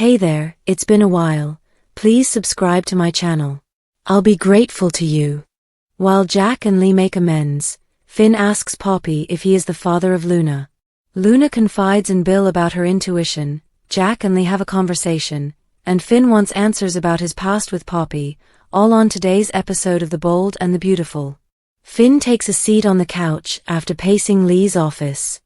Hey there, it's been a while. Please subscribe to my channel. I'll be grateful to you. While Jack and Lee make amends, Finn asks Poppy if he is the father of Luna. Luna confides in Bill about her intuition, Jack and Lee have a conversation, and Finn wants answers about his past with Poppy, all on today's episode of The Bold and the Beautiful. Finn takes a seat on the couch after pacing Lee's office.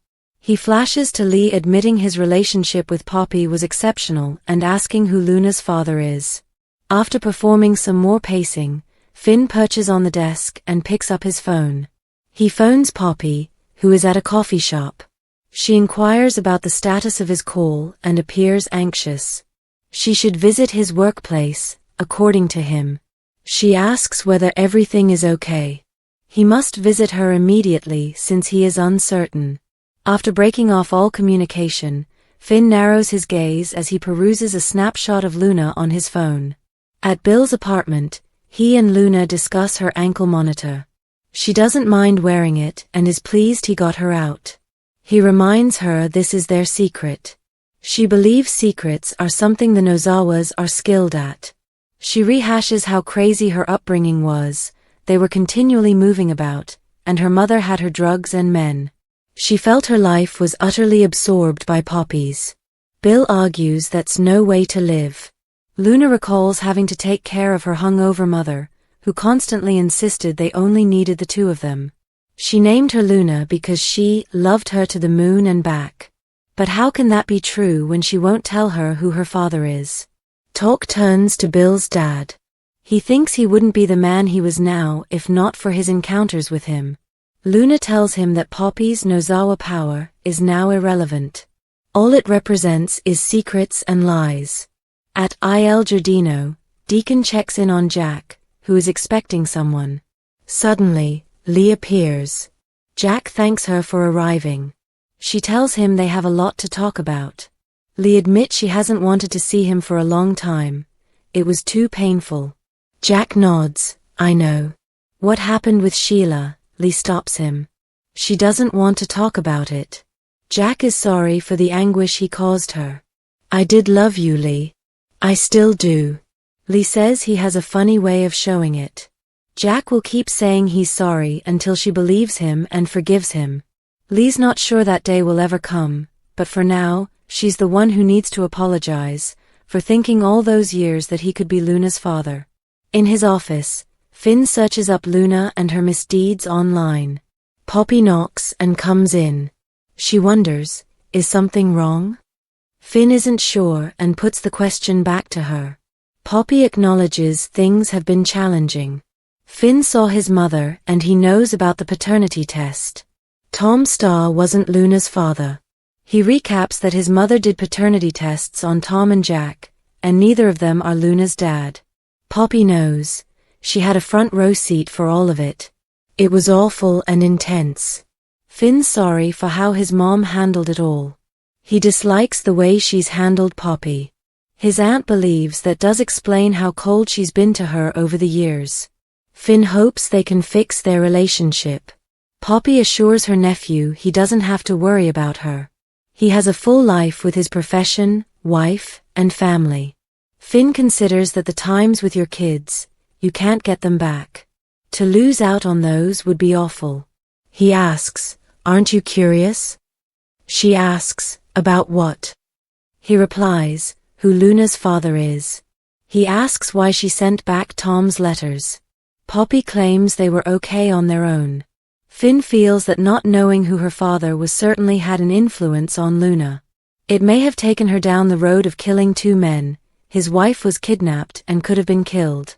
He flashes to Lee admitting his relationship with Poppy was exceptional and asking who Luna's father is. After performing some more pacing, Finn perches on the desk and picks up his phone. He phones Poppy, who is at a coffee shop. She inquires about the status of his call and appears anxious. She should visit his workplace, according to him. She asks whether everything is okay. He must visit her immediately since he is uncertain. After breaking off all communication, Finn narrows his gaze as he peruses a snapshot of Luna on his phone. At Bill's apartment, he and Luna discuss her ankle monitor. She doesn't mind wearing it and is pleased he got her out. He reminds her this is their secret. She believes secrets are something the Nozawas are skilled at. She rehashes how crazy her upbringing was, they were continually moving about, and her mother had her drugs and men. She felt her life was utterly absorbed by Poppy's. Bill argues that's no way to live. Luna recalls having to take care of her hungover mother, who constantly insisted they only needed the two of them. She named her Luna because she loved her to the moon and back. But how can that be true when she won't tell her who her father is? Talk turns to Bill's dad. He thinks he wouldn't be the man he was now if not for his encounters with him. Luna tells him that Poppy's Nozawa power is now irrelevant. All it represents is secrets and lies. At Il Giardino, Deacon checks in on Jack, who is expecting someone. Suddenly, Lee appears. Jack thanks her for arriving. She tells him they have a lot to talk about. Lee admits she hasn't wanted to see him for a long time. It was too painful. Jack nods, I know. What happened with Sheila? Lee stops him. She doesn't want to talk about it. Jack is sorry for the anguish he caused her. I did love you, Lee. I still do. Lee says he has a funny way of showing it. Jack will keep saying he's sorry until she believes him and forgives him. Lee's not sure that day will ever come, but for now, she's the one who needs to apologize, for thinking all those years that he could be Luna's father. In his office, Finn searches up Luna and her misdeeds online. Poppy knocks and comes in. She wonders, is something wrong? Finn isn't sure and puts the question back to her. Poppy acknowledges things have been challenging. Finn saw his mother and he knows about the paternity test. Tom Starr wasn't Luna's father. He recaps that his mother did paternity tests on Tom and Jack, and neither of them are Luna's dad. Poppy knows. She had a front row seat for all of it. It was awful and intense. Finn's sorry for how his mom handled it all. He dislikes the way she's handled Poppy. His aunt believes that does explain how cold she's been to her over the years. Finn hopes they can fix their relationship. Poppy assures her nephew he doesn't have to worry about her. He has a full life with his profession, wife, and family. Finn considers that the times with your kids, you can't get them back. To lose out on those would be awful. He asks, aren't you curious? She asks, about what? He replies, who Luna's father is. He asks why she sent back Tom's letters. Poppy claims they were okay on their own. Finn feels that not knowing who her father was certainly had an influence on Luna. It may have taken her down the road of killing two men. His wife was kidnapped and could have been killed.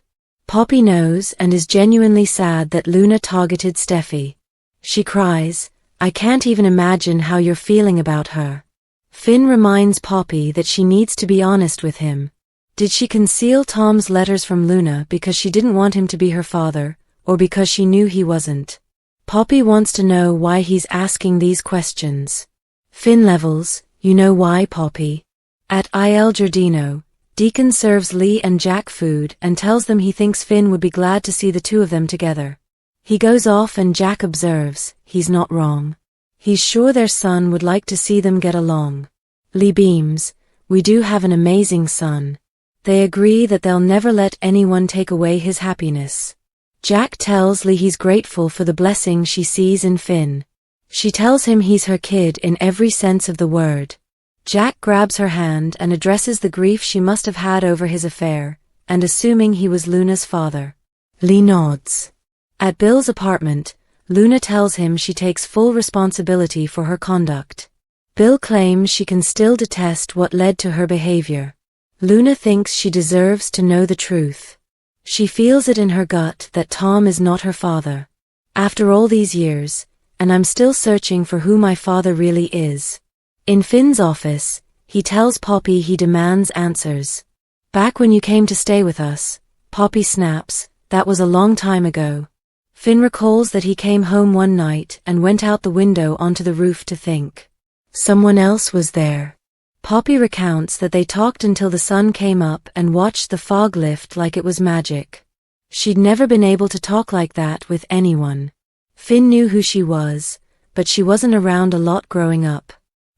Poppy knows and is genuinely sad that Luna targeted Steffy. She cries, I can't even imagine how you're feeling about her. Finn reminds Poppy that she needs to be honest with him. Did she conceal Tom's letters from Luna because she didn't want him to be her father, or because she knew he wasn't? Poppy wants to know why he's asking these questions. Finn levels, you know why, Poppy? At Il Giardino, Deacon serves Lee and Jack food and tells them he thinks Finn would be glad to see the two of them together. He goes off and Jack observes, he's not wrong. He's sure their son would like to see them get along. Lee beams, We do have an amazing son. They agree that they'll never let anyone take away his happiness. Jack tells Lee he's grateful for the blessing she sees in Finn. She tells him he's her kid in every sense of the word. Jack grabs her hand and addresses the grief she must have had over his affair, and assuming he was Luna's father. Lee nods. At Bill's apartment, Luna tells him she takes full responsibility for her conduct. Bill claims she can still detest what led to her behavior. Luna thinks she deserves to know the truth. She feels it in her gut that Tom is not her father. After all these years, and I'm still searching for who my father really is. In Finn's office, he tells Poppy he demands answers. Back when you came to stay with us, Poppy snaps, that was a long time ago. Finn recalls that he came home one night and went out the window onto the roof to think. Someone else was there. Poppy recounts that they talked until the sun came up and watched the fog lift like it was magic. She'd never been able to talk like that with anyone. Finn knew who she was, but she wasn't around a lot growing up.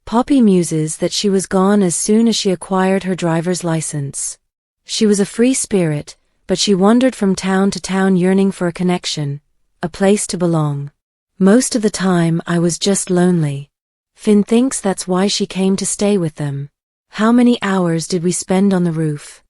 Poppy muses that she was gone as soon as she acquired her driver's license. She was a free spirit, but she wandered from town to town yearning for a connection, a place to belong. Most of the time I was just lonely. Finn thinks that's why she came to stay with them. How many hours did we spend on the roof?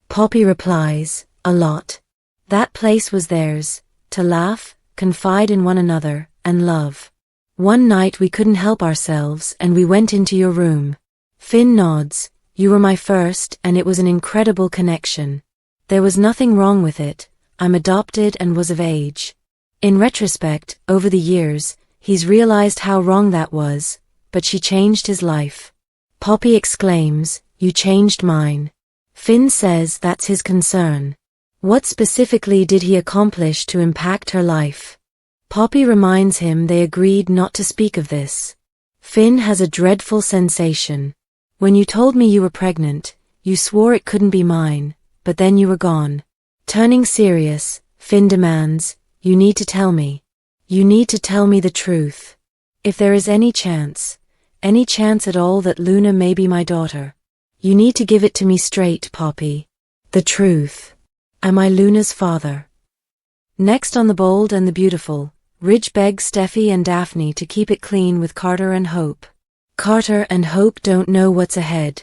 Poppy replies, a lot. That place was theirs, to laugh, confide in one another, and love. One night we couldn't help ourselves and we went into your room. Finn nods, you were my first and it was an incredible connection. There was nothing wrong with it, I'm adopted and was of age. In retrospect, over the years, he's realized how wrong that was, but she changed his life. Poppy exclaims, you changed mine. Finn says that's his concern. What specifically did he accomplish to impact her life? Poppy reminds him they agreed not to speak of this. Finn has a dreadful sensation. When you told me you were pregnant, you swore it couldn't be mine, but then you were gone. Turning serious, Finn demands, you need to tell me. You need to tell me the truth. If there is any chance at all that Luna may be my daughter, you need to give it to me straight, Poppy. The truth. Am I Luna's father? Next on The Bold and the Beautiful, Ridge begs Steffy and Daphne to keep it clean with Carter and Hope. Carter and Hope don't know what's ahead.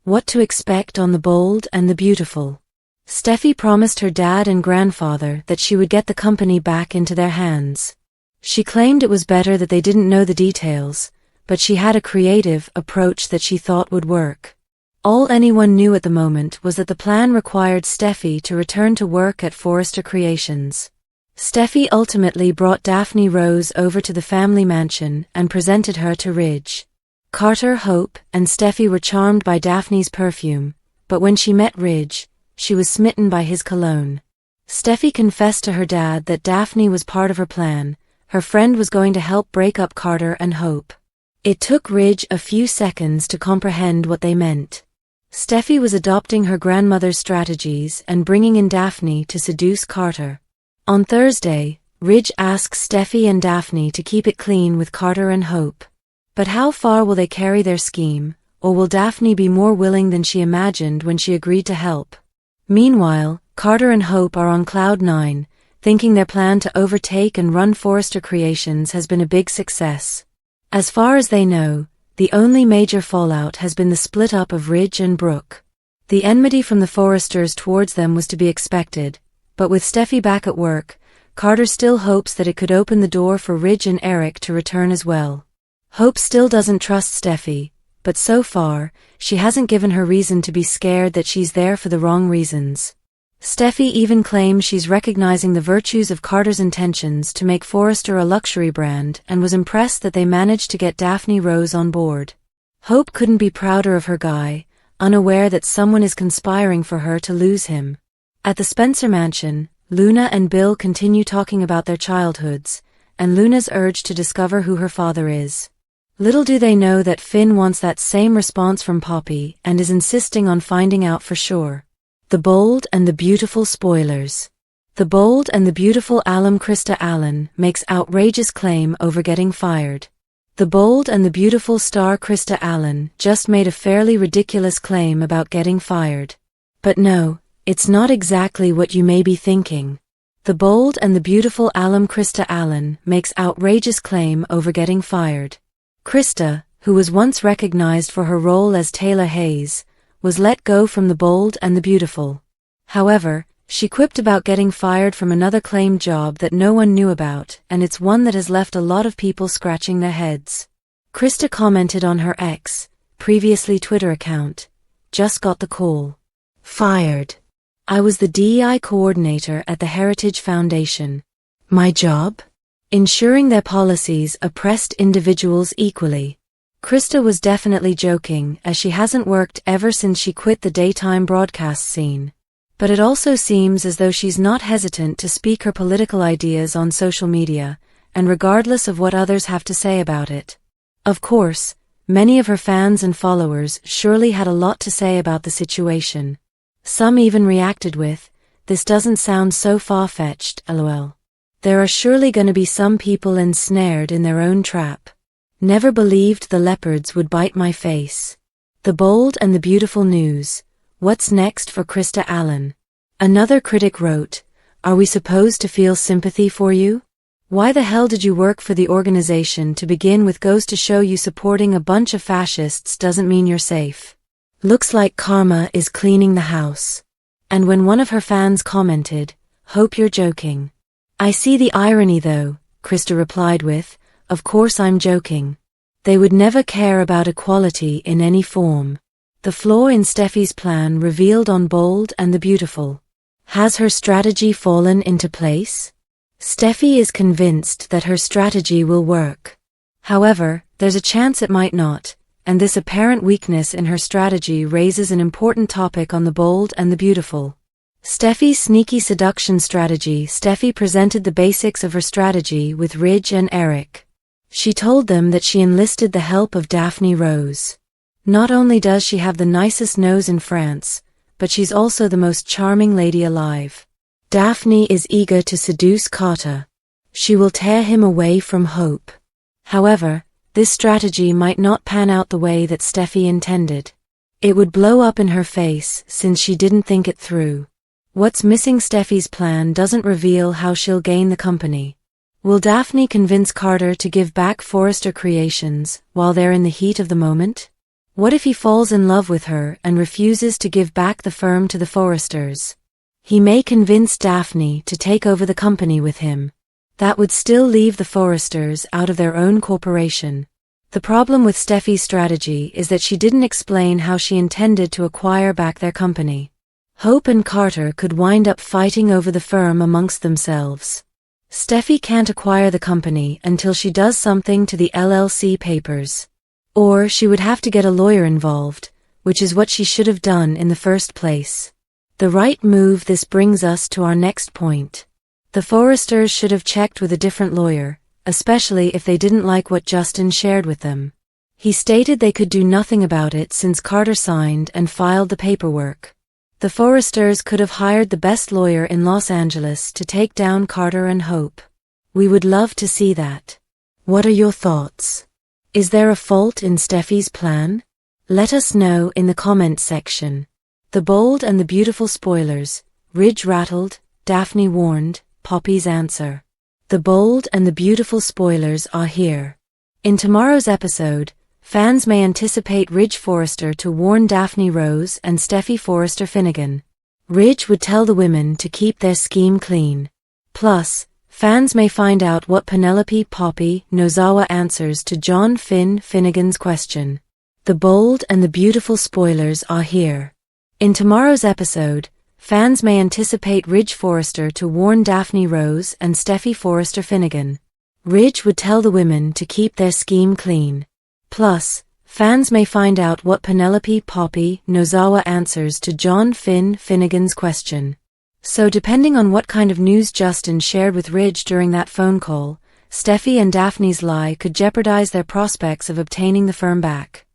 What to expect on The Bold and the Beautiful. Steffy promised her dad and grandfather that she would get the company back into their hands. She claimed it was better that they didn't know the details, but she had a creative approach that she thought would work. All anyone knew at the moment was that the plan required Steffy to return to work at Forrester Creations. Steffy ultimately brought Daphne Rose over to the family mansion and presented her to Ridge. Carter, Hope, and Steffy were charmed by Daphne's perfume, but when she met Ridge, she was smitten by his cologne. Steffy confessed to her dad that Daphne was part of her plan. Her friend was going to help break up Carter and Hope. It took Ridge a few seconds to comprehend what they meant. Steffy was adopting her grandmother's strategies and bringing in Daphne to seduce Carter. On Thursday, Ridge asks Steffy and Daphne to keep it clean with Carter and Hope. But how far will they carry their scheme, or will Daphne be more willing than she imagined when she agreed to help? Meanwhile, Carter and Hope are on cloud nine, thinking their plan to overtake and run Forrester Creations has been a big success. As far as they know, the only major fallout has been the split up of Ridge and Brooke. The enmity from the Forresters towards them was to be expected, but with Steffy back at work, Carter still hopes that it could open the door for Ridge and Eric to return as well. Hope still doesn't trust Steffy, but so far, she hasn't given her reason to be scared that she's there for the wrong reasons. Steffy even claims she's recognizing the virtues of Carter's intentions to make Forrester a luxury brand and was impressed that they managed to get Daphne Rose on board. Hope couldn't be prouder of her guy, unaware that someone is conspiring for her to lose him. At the Spencer mansion, Luna and Bill continue talking about their childhoods, and Luna's urge to discover who her father is. Little do they know that Finn wants that same response from Poppy and is insisting on finding out for sure. The Bold and the Beautiful spoilers. The Bold and the Beautiful alum Krista Allen makes outrageous claim over getting fired. The bold and the beautiful star Krista Allen just made a fairly ridiculous claim about getting fired. But no, it's not exactly what you may be thinking. The bold and the beautiful alum Krista Allen makes outrageous claim over getting fired. Krista, who was once recognized for her role as Taylor Hayes, was let go from The Bold and the Beautiful. However, she quipped about getting fired from another claimed job that no one knew about, and it's one that has left a lot of people scratching their heads. Krista commented on her ex, previously Twitter account, "Just got the call. Fired. I was the DEI coordinator at the Heritage Foundation. My job? Ensuring their policies oppressed individuals equally." Krista was definitely joking, as she hasn't worked ever since she quit the daytime broadcast scene. But it also seems as though she's not hesitant to speak her political ideas on social media, and regardless of what others have to say about it. Of course, many of her fans and followers surely had a lot to say about the situation. Some even reacted with, "This doesn't sound so far-fetched, lol. There are surely gonna be some people ensnared in their own trap. Never believed the leopards would bite my face." The bold and the beautiful news. What's next for Krista Allen? Another critic wrote, "Are we supposed to feel sympathy for you? Why the hell did you work for the organization to begin with? Goes to show you supporting a bunch of fascists doesn't mean you're safe. Looks like karma is cleaning the house." And when one of her fans commented, "Hope you're joking." "I see the irony though," Krista replied with, "Of course I'm joking. They would never care about equality in any form." The flaw in Steffy's plan revealed on Bold and the Beautiful. Has her strategy fallen into place? Steffy is convinced that her strategy will work. However, there's a chance it might not, and this apparent weakness in her strategy raises an important topic on The Bold and the Beautiful. Steffy's sneaky seduction strategy. Steffy presented the basics of her strategy with Ridge and Eric. She told them that she enlisted the help of Daphne Rose. Not only does she have the nicest nose in France, but she's also the most charming lady alive. Daphne is eager to seduce Carter. She will tear him away from Hope. However, this strategy might not pan out the way that Steffy intended. It would blow up in her face since she didn't think it through. What's missing? Steffy's plan doesn't reveal how she'll gain the company. Will Daphne convince Carter to give back Forrester Creations while they're in the heat of the moment? What if he falls in love with her and refuses to give back the firm to the Forresters? He may convince Daphne to take over the company with him. That would still leave the Forresters out of their own corporation. The problem with Steffy's strategy is that she didn't explain how she intended to acquire back their company. Hope and Carter could wind up fighting over the firm amongst themselves. Steffy can't acquire the company until she does something to the LLC papers. Or she would have to get a lawyer involved, which is what she should have done in the first place. The right move. This brings us to our next point. The Forresters should have checked with a different lawyer, especially if they didn't like what Justin shared with them. He stated they could do nothing about it since Carter signed and filed the paperwork. The Forresters could have hired the best lawyer in Los Angeles to take down Carter and Hope. We would love to see that. What are your thoughts? Is there a fault in Steffy's plan? Let us know in the comments section. The Bold and the Beautiful spoilers. Ridge rattled, Daphne warned, Poppy's answer. The Bold and the Beautiful spoilers are here. In tomorrow's episode, fans may anticipate Ridge Forrester to warn Daphne Rose and Steffy Forrester Finnegan. Ridge would tell the women to keep their scheme clean. Plus, fans may find out what Penelope Poppy Nozawa answers to John Finnegan's question. The Bold and the Beautiful spoilers are here. In tomorrow's episode, fans may anticipate Ridge Forrester to warn Daphne Rose and Steffy Forrester Finnegan. Ridge would tell the women to keep their scheme clean. Plus, fans may find out what Penelope Poppy Nozawa answers to John Finnegan's question. So depending on what kind of news Justin shared with Ridge during that phone call, Steffy and Daphne's lie could jeopardize their prospects of obtaining the firm back.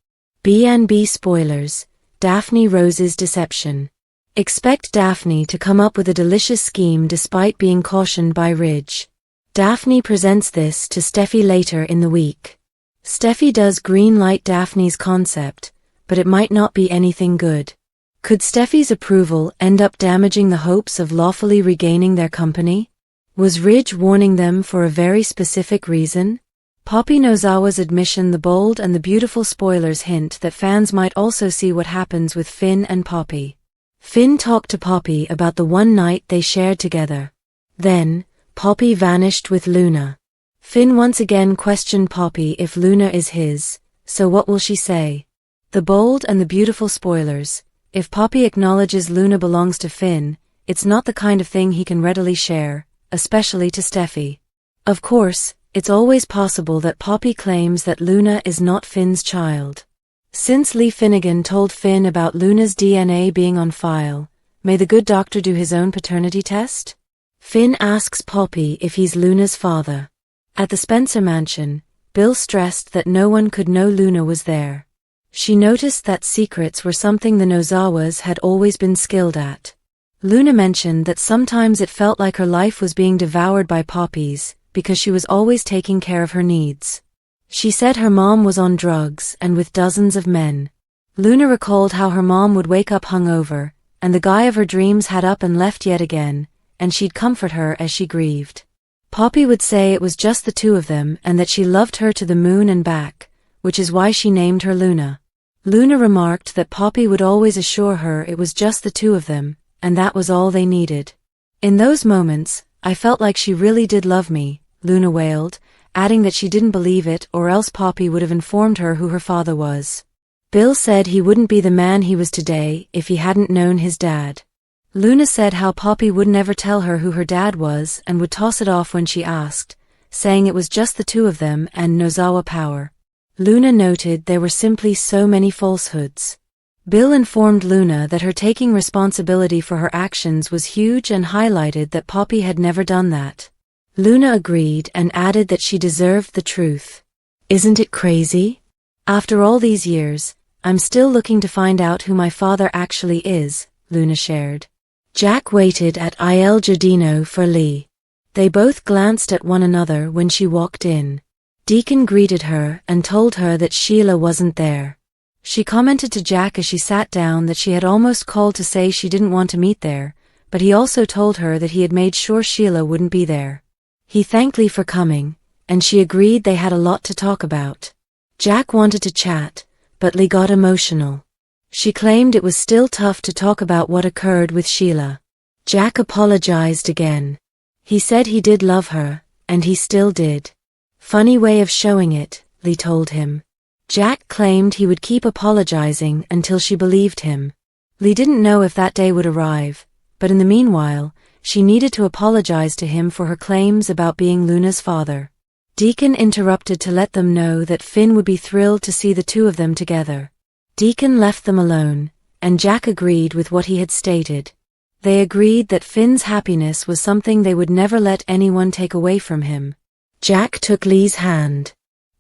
B&B spoilers. Daphne Rose's deception. Expect Daphne to come up with a delicious scheme despite being cautioned by Ridge. Daphne presents this to Steffy later in the week. Steffy does green light Daphne's concept, but it might not be anything good. Could Steffy's approval end up damaging the hopes of lawfully regaining their company? Was Ridge warning them for a very specific reason? Poppy Nozawa's admission, the bold and the beautiful spoilers hint that fans might also see what happens with Finn and Poppy. Finn talked to Poppy about the one night they shared together. Then, Poppy vanished with Luna. Finn once again questioned Poppy if Luna is his, so what will she say? The bold and the beautiful spoilers. If Poppy acknowledges Luna belongs to Finn, it's not the kind of thing he can readily share, especially to Steffy. Of course, it's always possible that Poppy claims that Luna is not Finn's child. Since Lee Finnegan told Finn about Luna's DNA being on file, may the good doctor do his own paternity test? Finn asks Poppy if he's Luna's father. At the Spencer mansion, Bill stressed that no one could know Luna was there. She noticed that secrets were something the Nozawas had always been skilled at. Luna mentioned that sometimes it felt like her life was being devoured by Poppy's, because she was always taking care of her needs. She said her mom was on drugs and with dozens of men. Luna recalled how her mom would wake up hungover, and the guy of her dreams had up and left yet again, and she'd comfort her as she grieved. Poppy would say it was just the two of them and that she loved her to the moon and back, which is why she named her Luna. Luna remarked that Poppy would always assure her it was just the two of them, and that was all they needed. In those moments, I felt like she really did love me, Luna wailed, adding that she didn't believe it or else Poppy would have informed her who her father was. Bill said he wouldn't be the man he was today if he hadn't known his dad. Luna said how Poppy would never tell her who her dad was and would toss it off when she asked, saying it was just the two of them and Nozawa power. Luna noted there were simply so many falsehoods. Bill informed Luna that her taking responsibility for her actions was huge and highlighted that Poppy had never done that. Luna agreed and added that she deserved the truth. Isn't it crazy? After all these years, I'm still looking to find out who my father actually is, Luna shared. Jack waited at Il Giardino for Lee. They both glanced at one another when she walked in. Deacon greeted her and told her that Sheila wasn't there. She commented to Jack as she sat down that she had almost called to say she didn't want to meet there, but he also told her that he had made sure Sheila wouldn't be there. He thanked Lee for coming, and she agreed they had a lot to talk about. Jack wanted to chat, but Lee got emotional. She claimed it was still tough to talk about what occurred with Sheila. Jack apologized again. He said he did love her, and he still did. Funny way of showing it, Lee told him. Jack claimed he would keep apologizing until she believed him. Lee didn't know if that day would arrive, but in the meanwhile, she needed to apologize to him for her claims about being Luna's father. Deacon interrupted to let them know that Finn would be thrilled to see the two of them together. Deacon left them alone, and Jack agreed with what he had stated. They agreed that Finn's happiness was something they would never let anyone take away from him. Jack took Lee's hand.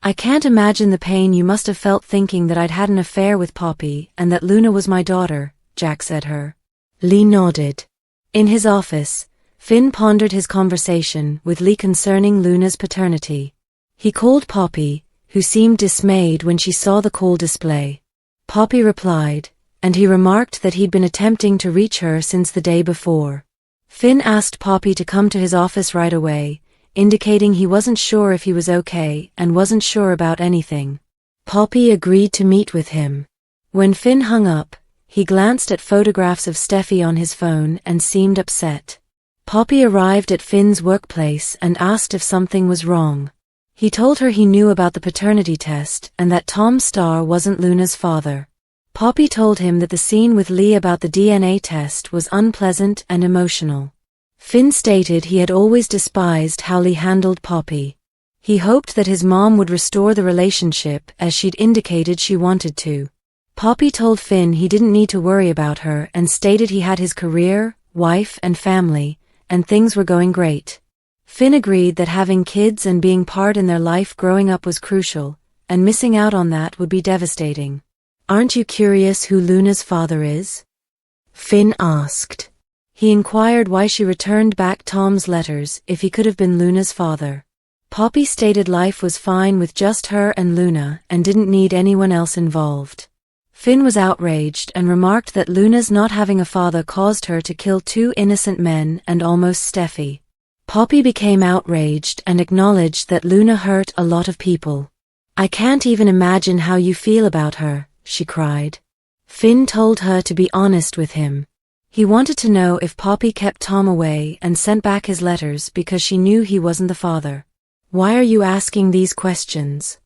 I can't imagine the pain you must have felt thinking that I'd had an affair with Poppy and that Luna was my daughter, Jack said her. Lee nodded. In his office, Finn pondered his conversation with Lee concerning Luna's paternity. He called Poppy, who seemed dismayed when she saw the call display. Poppy replied, and he remarked that he'd been attempting to reach her since the day before. Finn asked Poppy to come to his office right away, indicating he wasn't sure if he was okay and wasn't sure about anything. Poppy agreed to meet with him. When Finn hung up, he glanced at photographs of Steffy on his phone and seemed upset. Poppy arrived at Finn's workplace and asked if something was wrong. He told her he knew about the paternity test and that Tom Starr wasn't Luna's father. Poppy told him that the scene with Lee about the DNA test was unpleasant and emotional. Finn stated he had always despised how Lee handled Poppy. He hoped that his mom would restore the relationship as she'd indicated she wanted to. Poppy told Finn he didn't need to worry about her and stated he had his career, wife and family, and things were going great. Finn agreed that having kids and being part in their life growing up was crucial, and missing out on that would be devastating. Aren't you curious who Luna's father is? Finn asked. He inquired why she returned back Tom's letters if he could have been Luna's father. Poppy stated life was fine with just her and Luna and didn't need anyone else involved. Finn was outraged and remarked that Luna's not having a father caused her to kill 2 innocent men and almost Steffy. Poppy became outraged and acknowledged that Luna hurt a lot of people. "I can't even imagine how you feel about her," she cried. Finn told her to be honest with him. He wanted to know if Poppy kept Tom away and sent back his letters because she knew he wasn't the father. "Why are you asking these questions?"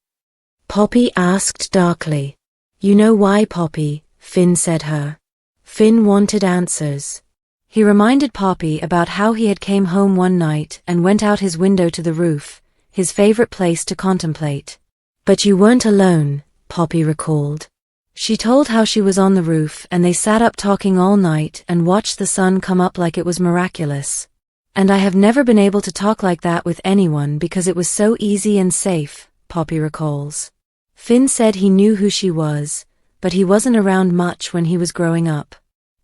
Poppy asked darkly. "You know why, Poppy," Finn said her. Finn wanted answers. He reminded Poppy about how he had came home one night and went out his window to the roof, his favorite place to contemplate. "But you weren't alone," Poppy recalled. She told how she was on the roof and they sat up talking all night and watched the sun come up like it was miraculous. "And I have never been able to talk like that with anyone because it was so easy and safe," Poppy recalls. Finn said he knew who she was, but he wasn't around much when he was growing up.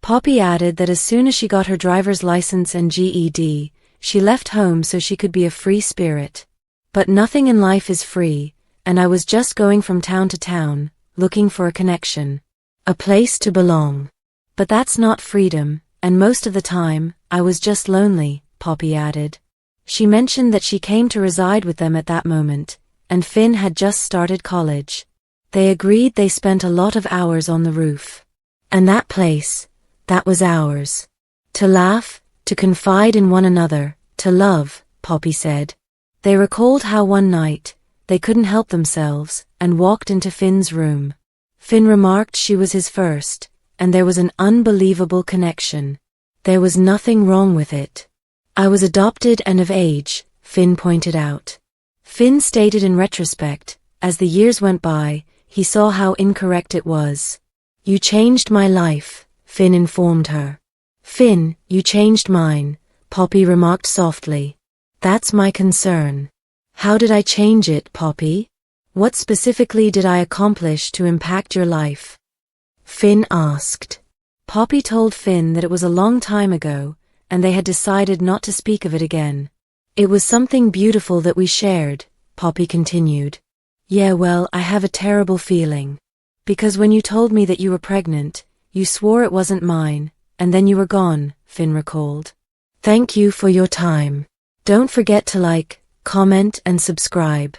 Poppy added that as soon as she got her driver's license and GED, she left home so she could be a free spirit. "But nothing in life is free, and I was just going from town to town, looking for a connection. A place to belong. But that's not freedom, and most of the time, I was just lonely," Poppy added. She mentioned that she came to reside with them at that moment, and Finn had just started college. They agreed they spent a lot of hours on the roof. "And that place, that was ours. To laugh, to confide in one another, to love," Poppy said. They recalled how one night, they couldn't help themselves, and walked into Finn's room. Finn remarked she was his first, and there was an unbelievable connection. There was nothing wrong with it. "I was adopted and of age," Finn pointed out. Finn stated in retrospect, as the years went by, he saw how incorrect it was. "You changed my life," Finn informed her. "Finn, you changed mine," Poppy remarked softly. "That's my concern." "How did I change it, Poppy? What specifically did I accomplish to impact your life?" Finn asked. Poppy told Finn that it was a long time ago, and they had decided not to speak of it again. "It was something beautiful that we shared," Poppy continued. "Yeah, well, I have a terrible feeling. Because when you told me that you were pregnant, you swore it wasn't mine, and then you were gone," Finn recalled. Thank you for your time. Don't forget to like, comment and subscribe.